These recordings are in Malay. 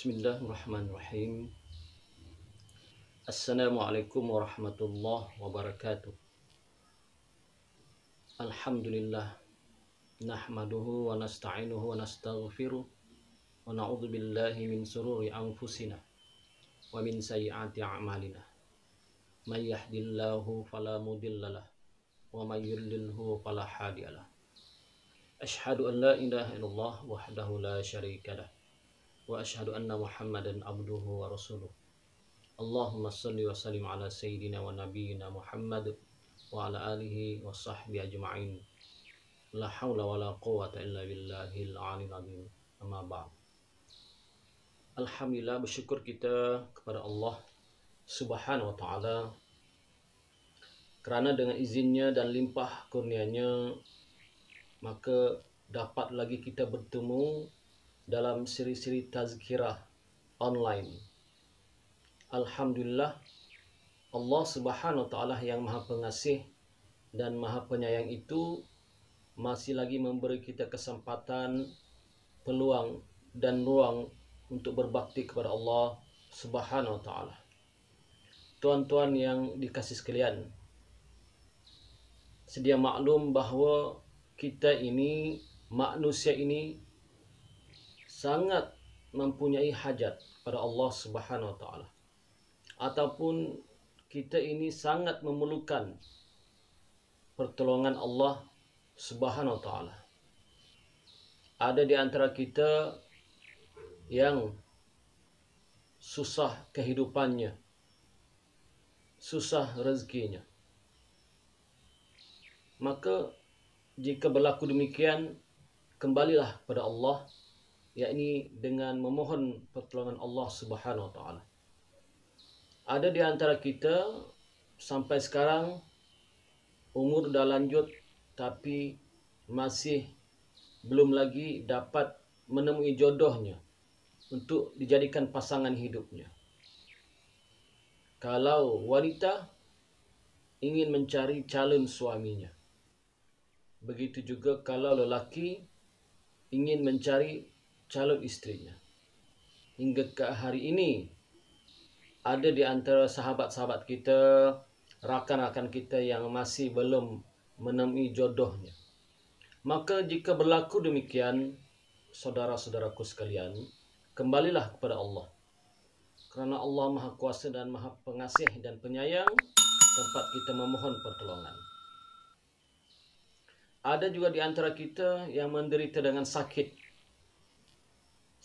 Bismillahirrahmanirrahim. Assalamualaikum warahmatullahi wabarakatuh. Alhamdulillah. Nahmaduhu wa nasta'inuhu wa nastaghfiruh. Wa na'udzu billahi min sururi anfusina wa min sayyiati a'malina. May yahdihillahu fala mudhillalah wa may yudlilhu fala hadiyalah. Asyhadu an la ilaha illallah wahdahu la syarikalah wa asyhadu anna Muhammadan abduhu wa rasuluh. Allahumma salli wa sallim ala sayyidina wa nabiyyina Muhammad wa ala alihi wa sahbihi ajma'in. La hawla wa la quwwata illa billahil aliyil azim. Amma ba'd. Alhamdulillah, bersyukur kita kepada Allah Subhanahu wa taala kerana dengan izinnya dan limpah kurnianya maka dapat lagi kita bertemu dalam siri-siri tazkirah online. Alhamdulillah, Allah Subhanahu wa taala yang Maha Pengasih dan Maha Penyayang itu masih lagi memberi kita kesempatan, peluang dan ruang untuk berbakti kepada Allah Subhanahu wa taala. Tuan-tuan yang dikasihi sekalian, sedia maklum bahawa kita ini, manusia ini sangat mempunyai hajat pada Allah Subhanahu wa taala. Ataupun kita ini sangat memerlukan pertolongan Allah Subhanahu wa taala. Ada di antara kita yang susah kehidupannya, susah rezekinya. Maka jika berlaku demikian, kembalilah kepada Allah, yakni dengan memohon pertolongan Allah Subhanahu wa taala. Ada di antara kita sampai sekarang umur dah lanjut tapi masih belum lagi dapat menemui jodohnya untuk dijadikan pasangan hidupnya. Kalau wanita ingin mencari calon suaminya, begitu juga kalau lelaki ingin mencari calon istrinya. Hingga ke hari ini ada di antara sahabat-sahabat kita, rakan-rakan kita yang masih belum menemui jodohnya. Maka jika berlaku demikian, saudara-saudaraku sekalian, kembalilah kepada Allah. Kerana Allah Maha Kuasa dan Maha Pengasih dan Penyayang, tempat kita memohon pertolongan. Ada juga di antara kita yang menderita dengan sakit.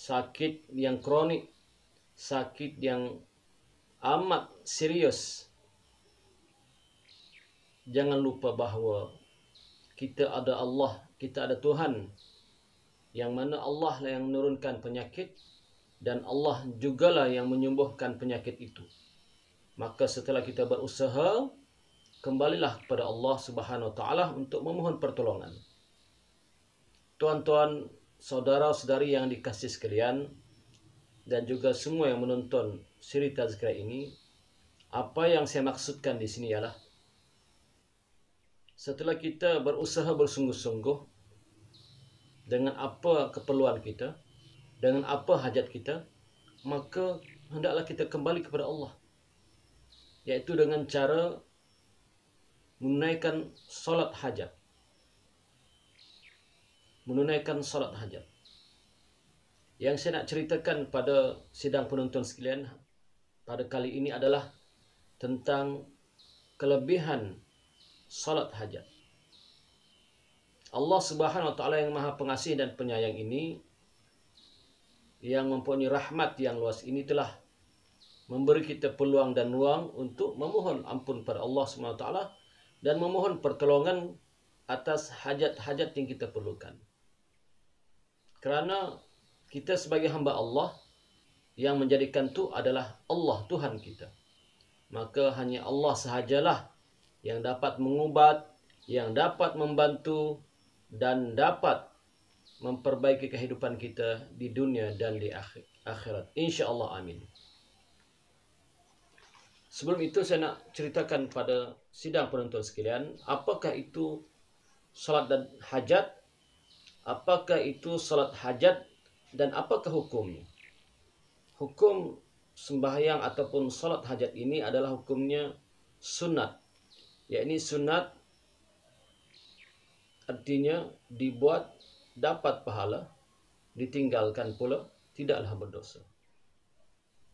Sakit yang kronik, sakit yang amat serius. Jangan lupa bahawa kita ada Allah, kita ada Tuhan, yang mana Allah lah yang menurunkan penyakit dan Allah jugalah yang menyembuhkan penyakit itu. Maka setelah kita berusaha, kembalilah kepada Allah Subhanahu wa taala untuk memohon pertolongan. Tuan-tuan, saudara-saudari yang dikasihi sekalian, dan juga semua yang menonton siri tazkirah ini, apa yang saya maksudkan di sini ialah setelah kita berusaha bersungguh-sungguh dengan apa keperluan kita, dengan apa hajat kita, maka hendaklah kita kembali kepada Allah, iaitu dengan cara menunaikan solat hajat. Menunaikan solat hajat. Yang saya nak ceritakan pada sidang penonton sekalian pada kali ini adalah tentang kelebihan solat hajat. Allah Subhanahu wa taala yang Maha Pengasih dan Penyayang ini, yang mempunyai rahmat yang luas ini, telah memberi kita peluang dan ruang untuk memohon ampun pada Allah Subhanahu wa taala dan memohon pertolongan atas hajat-hajat yang kita perlukan. Kerana kita sebagai hamba Allah, yang menjadikan itu adalah Allah, Tuhan kita. Maka hanya Allah sahajalah yang dapat mengubat, yang dapat membantu dan dapat memperbaiki kehidupan kita di dunia dan di akhirat. InsyaAllah, amin. Sebelum itu saya nak ceritakan pada sidang penonton sekalian, apakah itu salat dan hajat, apakah itu salat hajat dan apakah hukumnya. hukum sembahyang ataupun salat hajat ini adalah hukumnya sunat. Yakni sunat artinya dibuat dapat pahala, ditinggalkan pula tidaklah berdosa.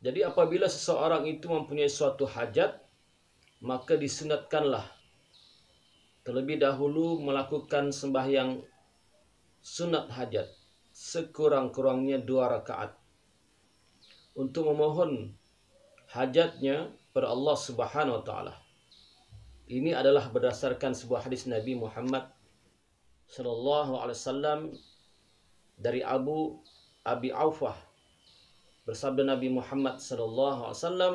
Jadi apabila seseorang itu mempunyai suatu hajat, maka disunatkanlah terlebih dahulu melakukan sembahyang sunat hajat sekurang-kurangnya 2 rakaat untuk memohon hajatnya kepada Allah Subhanahu wa taala. Ini adalah berdasarkan sebuah hadis Nabi Muhammad sallallahu alaihi wasallam dari Abi Aufah. Bersabda Nabi Muhammad sallallahu alaihi wasallam,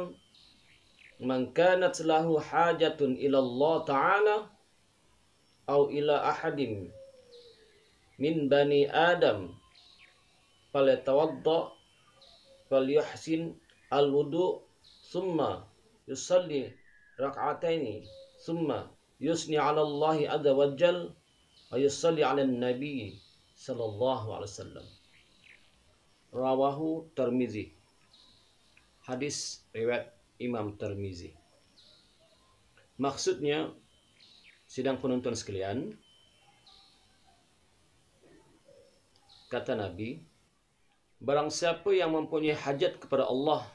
"Man kanat lahu hajatun ila Allah taala au ila ahadin min bani Adam falyatawadda falyuhsin al-wudu thumma yusalli rak'ataini thumma yusni 'ala Allah azza wa jalla wa yusalli 'ala an-nabi sallallahu alaihi wasallam." Rawahu Tirmizi. Hadis riwayat Imam Tirmizi. Maksudnya, sidang penonton sekalian, kata Nabi, barang siapa yang mempunyai hajat kepada Allah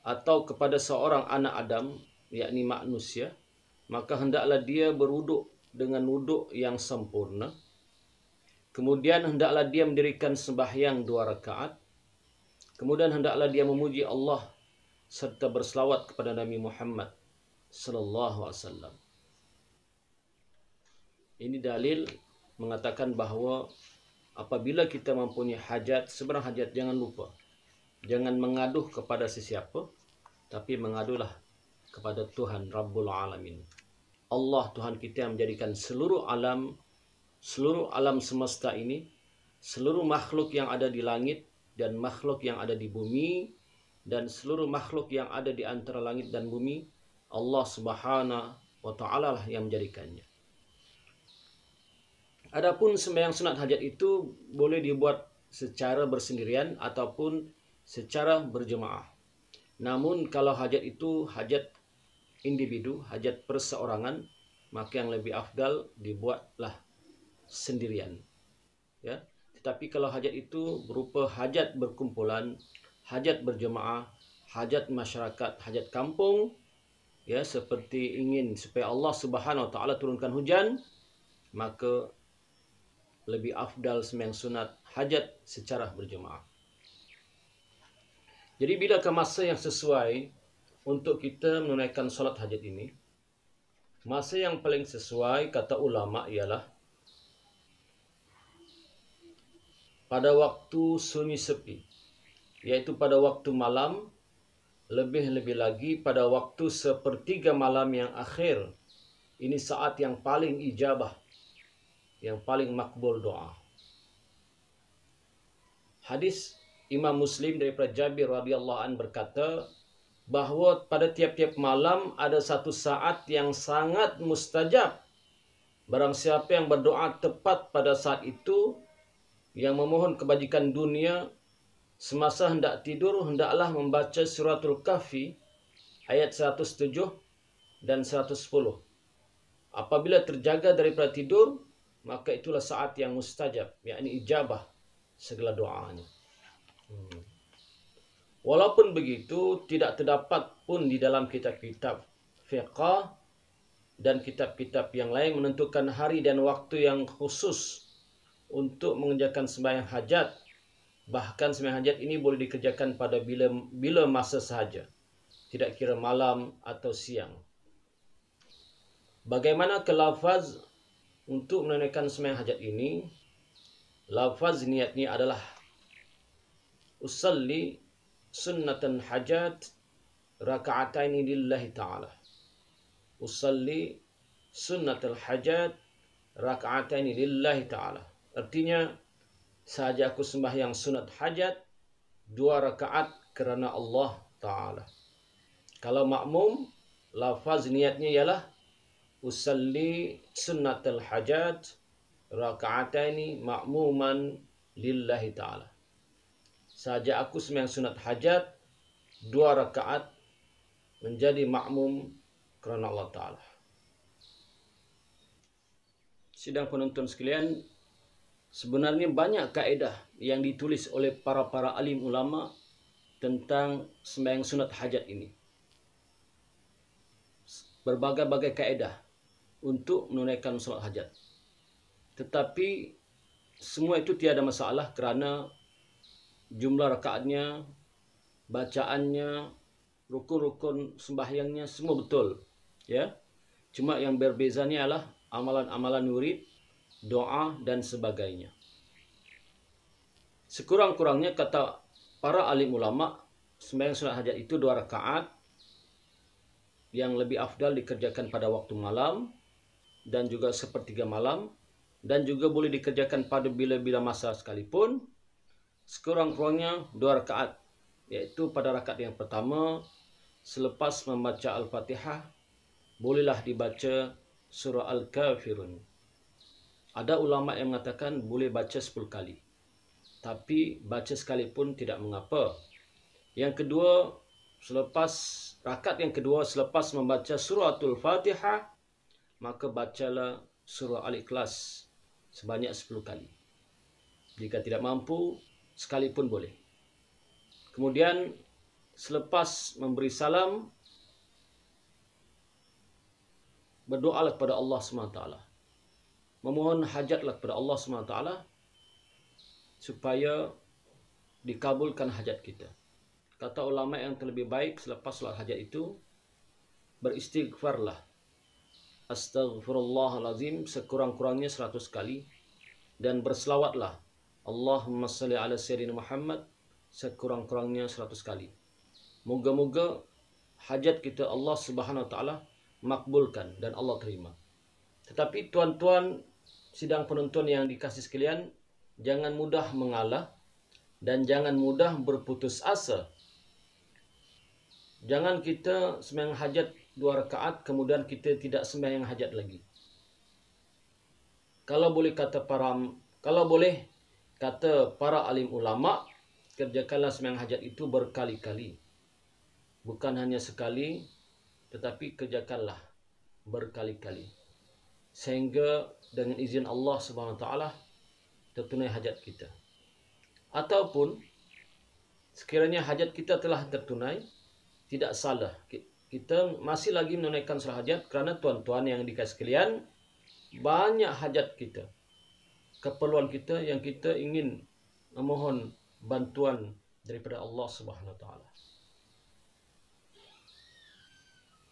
atau kepada seorang anak Adam, yakni manusia, maka hendaklah dia berwuduk dengan wuduk yang sempurna. Kemudian hendaklah dia mendirikan sembahyang 2 rakaat. Kemudian hendaklah dia memuji Allah serta berselawat kepada Nabi Muhammad sallallahu alaihi wasallam. Ini dalil mengatakan bahawa apabila kita mempunyai hajat, sebarang hajat, jangan lupa, jangan mengaduh kepada sesiapa, tapi mengadulah kepada Tuhan Rabbul Alamin. Allah Tuhan kita yang menjadikan seluruh alam semesta ini, seluruh makhluk yang ada di langit dan makhluk yang ada di bumi, dan seluruh makhluk yang ada di antara langit dan bumi, Allah Subhanahu wa taala lah yang menjadikannya. Adapun sembahyang sunat hajat itu boleh dibuat secara bersendirian ataupun secara berjemaah. Namun kalau hajat itu hajat individu, hajat perseorangan, maka yang lebih afdal dibuatlah sendirian. Ya. Tetapi kalau hajat itu berupa hajat berkumpulan, hajat berjemaah, hajat masyarakat, hajat kampung, ya, seperti ingin supaya Allah Subhanahu wa taala turunkan hujan, maka lebih afdal sembahyang sunat hajat secara berjemaah. Jadi bilakah masa yang sesuai untuk kita menunaikan solat hajat ini? Masa yang paling sesuai kata ulama ialah pada waktu sunyi sepi, yaitu pada waktu malam, lebih-lebih lagi pada waktu sepertiga malam yang akhir. Ini saat yang paling ijabah, yang paling makbul doa. Hadis Imam Muslim daripada Jabir radhiyallahu anhu berkata bahawa pada tiap-tiap malam ada satu saat yang sangat mustajab. Barang siapa yang berdoa tepat pada saat itu, yang memohon kebajikan dunia, semasa hendak tidur hendaklah membaca suratul Kahfi ayat 107 dan 110. Apabila terjaga daripada tidur, maka itulah saat yang mustajab, yakni ijabah segala doanya. Walaupun begitu, tidak terdapat pun di dalam kitab-kitab fiqh dan kitab-kitab yang lain menentukan hari dan waktu yang khusus untuk mengerjakan sembahyang hajat. Bahkan sembahyang hajat ini boleh dikerjakan pada bila masa sahaja, tidak kira malam atau siang. Bagaimana ke lafaz untuk menunaikan sembahyang hajat ini? Lafaz niatnya adalah usalli sunnatan hajat raka'ataini lillahi ta'ala. Usalli sunnatal hajat raka'ataini lillahi ta'ala. Artinya, sahaja aku sembahyang sunat hajat 2 rakaat kerana Allah Ta'ala. Kalau makmum, lafaz niatnya ialah usalli sunnatal hajat raka'ataini ma'muman lillahi ta'ala. saja aku sembahyang sunat hajat 2 rakaat menjadi makmum kerana Allah Ta'ala. Sidang penonton sekalian, sebenarnya banyak kaedah yang ditulis oleh para alim ulama tentang sembahyang sunat hajat ini. Berbagai-bagai kaedah untuk menunaikan solat hajat. Tetapi semua itu tiada masalah kerana jumlah rakaatnya, bacaannya, rukun-rukun sembahyangnya semua betul. Ya. Cuma yang berbezanya adalah amalan-amalan wirid, doa dan sebagainya. Sekurang-kurangnya kata para alim ulama, sembahyang sunat hajat itu 2 rakaat yang lebih afdal dikerjakan pada waktu malam dan juga sepertiga malam, dan juga boleh dikerjakan pada bila-bila masa sekalipun. Sekurang-kurangnya 2 rakaat, iaitu pada rakaat yang pertama selepas membaca Al-Fatihah bolehlah dibaca surah Al-Kafirun. Ada ulama yang mengatakan boleh baca 10 kali, tapi baca sekalipun tidak mengapa. Yang kedua, rakaat yang kedua selepas membaca suratul Fatihah, maka bacalah surah Al-Ikhlas sebanyak 10 kali. Jika tidak mampu, sekalipun boleh. Kemudian selepas memberi salam, berdoalah kepada Allah SWT. Memohon hajatlah kepada Allah SWT supaya dikabulkan hajat kita. Kata ulama yang terlebih baik selepas solat hajat itu, beristighfarlah. Astaghfirullahalazim sekurang-kurangnya 100 kali. Dan berselawatlah. Allahumma salli ala sayyidina Muhammad sekurang-kurangnya 100 kali. Moga-moga hajat kita Allah Subhanahu Wa Taala makbulkan dan Allah terima. Tetapi tuan-tuan sidang penonton yang dikasih sekalian, jangan mudah mengalah dan jangan mudah berputus asa. Jangan kita sembahyang hajat 2 rakaat kemudian kita tidak sembahyang hajat lagi. Kalau boleh kata para alim ulama, kerjakanlah sembahyang hajat itu berkali-kali. Bukan hanya sekali, tetapi kerjakanlah berkali-kali. Sehingga dengan izin Allah Subhanahu Wa Taala tertunai hajat kita. Ataupun sekiranya hajat kita telah tertunai, tidak salah. Kita masih lagi menunaikan solat hajat kerana tuan-tuan yang dikasih sekalian, banyak hajat kita, keperluan kita yang kita ingin memohon bantuan daripada Allah Subhanahu Wa Taala.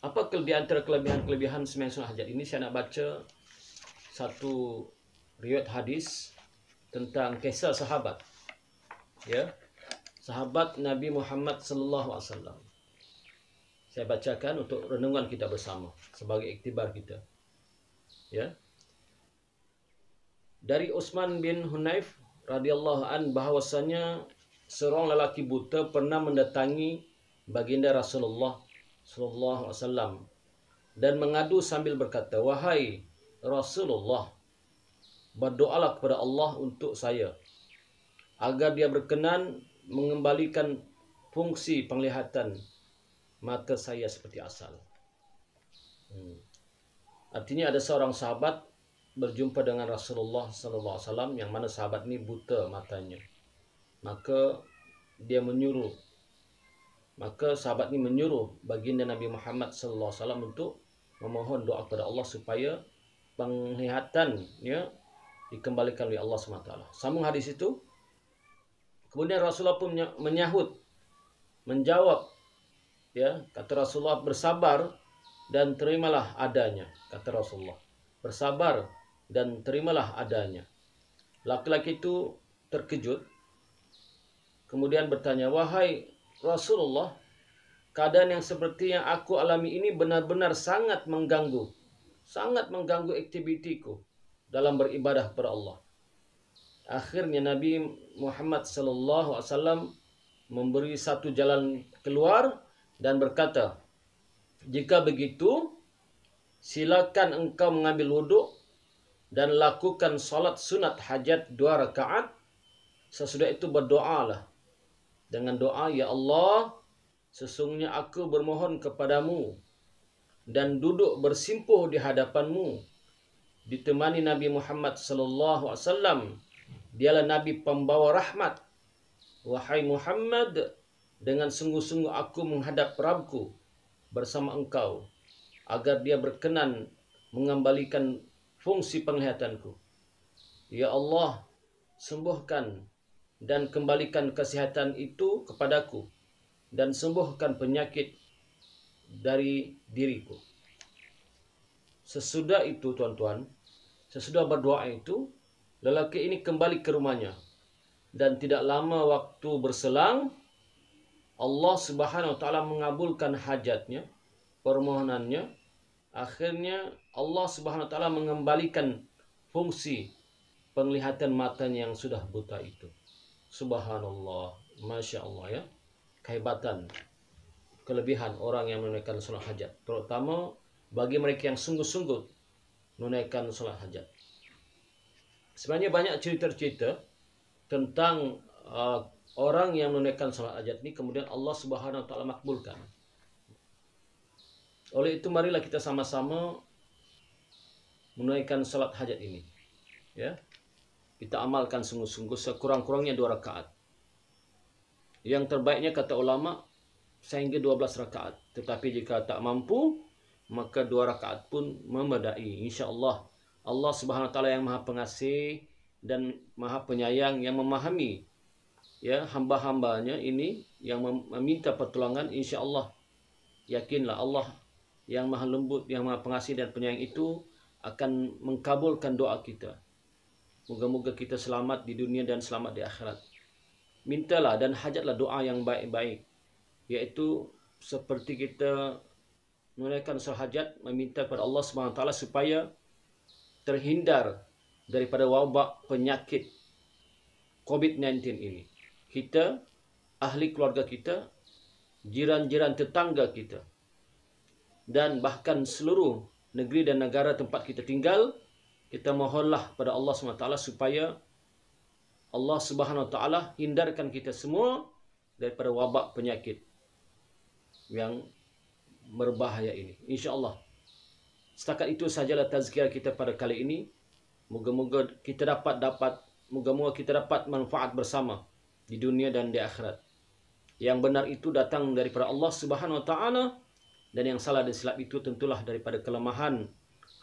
Apa antara kelebihan sembahyang sunat hajat ini? Saya nak baca satu riwayat hadis tentang kisah sahabat. Ya. Sahabat Nabi Muhammad sallallahu alaihi wasallam. Saya bacakan untuk renungan kita bersama sebagai iktibar kita. Ya. Dari Utsman bin Hunayf radhiyallahu an bahwasanya seorang lelaki buta pernah mendatangi baginda Rasulullah sallallahu alaihi wasallam dan mengadu sambil berkata, "Wahai Rasulullah, berdoalah kepada Allah untuk saya agar dia berkenan mengembalikan fungsi penglihatan mata saya seperti asal." Artinya ada seorang sahabat berjumpa dengan Rasulullah sallallahu alaihi wasallam yang mana sahabat ini buta matanya. Maka sahabat ini menyuruh baginda Nabi Muhammad sallallahu alaihi wasallam untuk memohon doa kepada Allah supaya penglihatannya dikembalikan oleh Allah SWT. Sambung hadis itu. Kemudian Rasulullah pun menjawab, ya, kata Rasulullah, bersabar dan terimalah adanya. Kata Rasulullah, bersabar dan terimalah adanya. Laki-laki itu terkejut, kemudian bertanya, "Wahai Rasulullah, keadaan yang seperti yang aku alami ini benar-benar sangat mengganggu aktivitiku dalam beribadah kepada Allah." Akhirnya Nabi Muhammad sallallahu alaihi wasallam memberi satu jalan keluar dan berkata, "Jika begitu, silakan engkau mengambil wuduk dan lakukan salat sunat hajat 2 rakaat. Sesudah itu berdoalah dengan doa, ya Allah, sesungguhnya aku bermohon kepadamu dan duduk bersimpuh di hadapanmu ditemani Nabi Muhammad sallallahu alaihi wasallam. Dialah Nabi pembawa rahmat. Wahai Muhammad, dengan sungguh-sungguh aku menghadap Rabbku bersama engkau agar dia berkenan mengembalikan fungsi penglihatanku. Ya Allah, sembuhkan dan kembalikan kesehatan itu kepadaku dan sembuhkan penyakit dari diriku. Sesudah itu tuan-tuan, sesudah berdoa itu, lelaki ini kembali ke rumahnya. Dan tidak lama waktu berselang, Allah Subhanahu wa taala mengabulkan hajatnya, permohonannya. Akhirnya Allah Subhanahu wa taala mengembalikan fungsi penglihatan matanya yang sudah buta itu. Subhanallah, Masya Allah ya. Kehebatan, kelebihan orang yang menunaikan salat hajat, terutama bagi mereka yang sungguh-sungguh menunaikan salat hajat. Sebenarnya banyak cerita-cerita tentang orang yang menunaikan salat hajat ini kemudian Allah Subhanahu wa taala makbulkan. Oleh itu marilah kita sama-sama menunaikan salat hajat ini. Ya. Kita amalkan sungguh-sungguh, sekurang-kurangnya 2 rakaat. Yang terbaiknya kata ulama sehingga 12 rakaat. Tetapi jika tak mampu, maka 2 rakaat pun memadai. InsyaAllah Allah Subhanahu wa taala yang Maha Pengasih dan Maha Penyayang, yang memahami ya hamba-hambanya ini yang meminta pertolongan. InsyaAllah yakinlah Allah yang Maha Lembut, yang Maha Pengasih dan Penyayang itu akan mengkabulkan doa kita. Moga-moga kita selamat di dunia dan selamat di akhirat. Mintalah dan hajatlah doa yang baik-baik, yaitu seperti kita menunaikan salat hajat, meminta kepada Allah Subhanahu wa taala supaya terhindar daripada wabak penyakit COVID-19 ini. Kita, ahli keluarga kita, jiran-jiran tetangga kita, dan bahkan seluruh negeri dan negara tempat kita tinggal, kita mohonlah pada Allah SWT supaya Allah Subhanahu wa taala hindarkan kita semua daripada wabak penyakit yang berbahaya ini. InsyaAllah. Setakat itu sajalah tazkirah kita pada kali ini. Moga-moga kita dapat manfaat bersama di dunia dan di akhirat. Yang benar itu datang daripada Allah Subhanahu wa taala, dan yang salah dan silap itu tentulah daripada kelemahan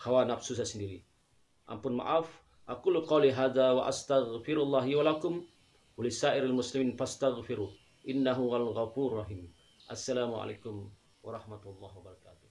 hawa nafsu saya sendiri. Ampun maaf. Aku qouli hadza wa astaghfirullahi wa lakum wa lisairil muslimin fastaghfiru innahu wal ghafurur rahim. Assalamualaikum warahmatullahi wabarakatuh.